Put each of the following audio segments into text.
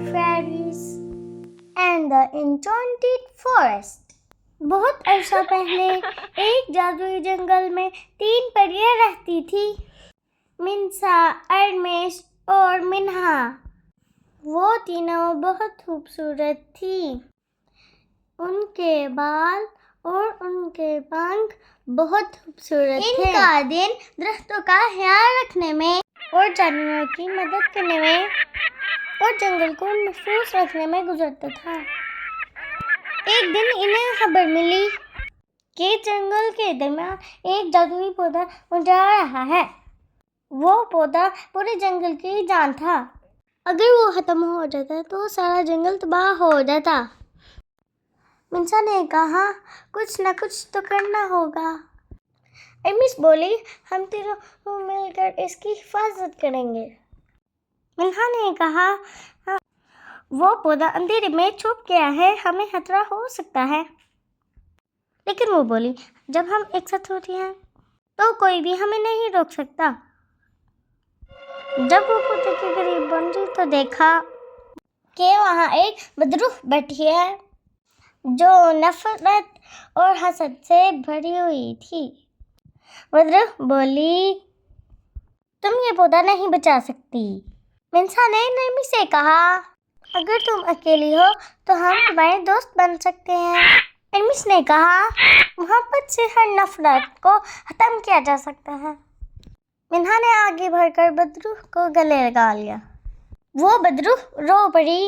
fairies and the enchanted forest. بہت عرصہ پہلے ایک جادوئی جنگل میں 3 پریاں رہتی تھی، منسا، ارمش اور منہا۔ وہ تینوں بہت خوبصورت تھیں۔ ان کے بال اور ان کے پنکھ بہت خوبصورت تھے۔ ان کا دن درختوں کا خیال رکھنے میں اور جانوروں کی مدد کرنے میں اور جنگل کو محفوظ رکھنے میں گزرتا تھا۔ ایک دن انہیں خبر ملی کہ جنگل کے درمیان ایک جادوئی پودا مرجھا رہا ہے۔ وہ پودا پورے جنگل کی جان تھا۔ اگر وہ ختم ہو جاتا تو سارا جنگل تباہ ہو جاتا۔ منسا نے کہا، کچھ نہ کچھ تو کرنا ہوگا۔ ارمش بولی، ہم تینوں مل کر اس کی حفاظت کریں گے۔ منہا نے کہا، وہ پودا اندھیرے میں چھپ گیا ہے، ہمیں خطرہ ہو سکتا ہے۔ لیکن وہ بولی، جب ہم ایک ساتھ ہوتے ہیں تو کوئی بھی ہمیں نہیں روک سکتا۔ جب وہ پودے کے قریب پہنچی تو دیکھا کہ وہاں ایک بدروح بیٹھی ہے جو نفرت اور حسد سے بھری ہوئی تھی۔ بدروح بولی، تم یہ پودا نہیں بچا سکتی۔ منسا نے نرمی سے کہا، اگر تم اکیلی ہو تو ہم تمہارے دوست بن سکتے ہیں۔ ارمش نے کہا، محبت سے ہر نفرت کو ختم کیا جا سکتا ہے۔ منہا نے آگے بڑھ کر بدروح کو گلے لگا لیا۔ وہ بدروح رو پڑی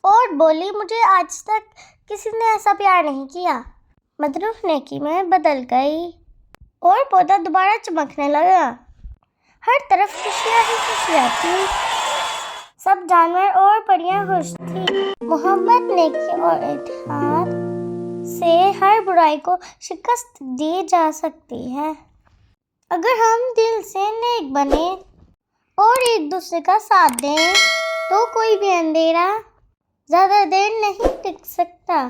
اور بولی، مجھے آج تک کسی نے ایسا پیار نہیں کیا۔ بدروح نیکی میں بدل گئی اور پودا دوبارہ چمکنے لگا۔ ہر طرف خوشیاں ہی خوشیاں تھیں۔ سب جانور اور پریاں خوش تھیں۔ محبت، نیکی اور اتحاد سے ہر برائی کو شکست دی جا سکتی ہے۔ اگر ہم دل سے نیک بنیں اور ایک دوسرے کا ساتھ دیں تو کوئی بھی اندھیرا زیادہ دیر نہیں ٹک سکتا۔